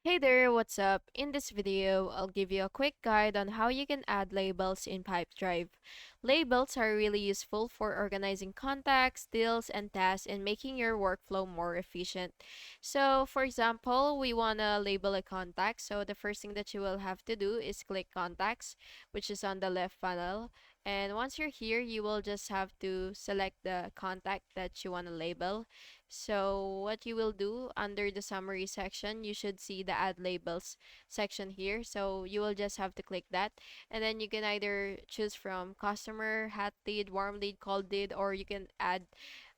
Hey there, what's up? In this video, I'll give you a quick guide on how you can add labels in Pipedrive. Labels are really useful for organizing contacts, deals, and tasks and making your workflow more efficient. So, for example, we want to label a contact. So, the first thing that you will have to do is click Contacts, which is on the left panel. And once you're here, you will just have to select the contact that you want to label. So what you will do under the summary section, you should see the add labels section here. So you will just have to click that, and then you can either choose from customer, hot lead, warm lead, cold lead, or you can add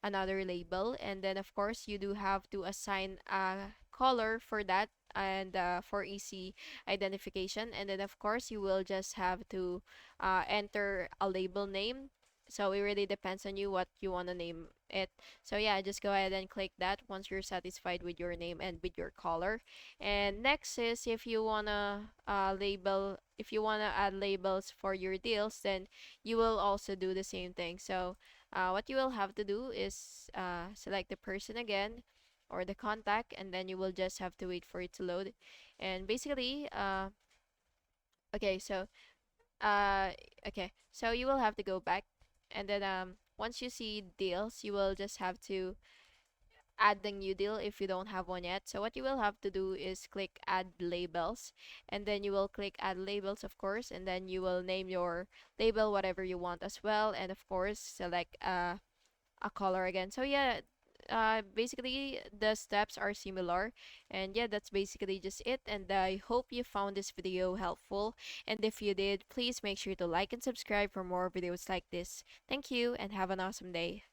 another label. And then of course you do have to assign a color for that and for easy identification. And then of course you will just have to enter a label name. So it really depends on you what you want to name it. So yeah, just go ahead and click that once you're satisfied with your name and with your color. And next is if you wanna if you wanna add labels for your deals, then you will also do the same thing. So what you will have to do is select the person again or the contact, and then you will just have to wait for it to load. And basically, okay, so uh, okay, so you will have to go back, and then once you see deals, you will just have to add the new deal if you don't have one yet. So what you will have to do is click add labels, and then you will click add labels, of course, and then you will name your label whatever you want as well, and of course select a color again. So yeah, basically the steps are similar, and yeah, that's basically just it. And I hope you found this video helpful, and if you did, please make sure to like and subscribe for more videos like this. Thank you and have an awesome day.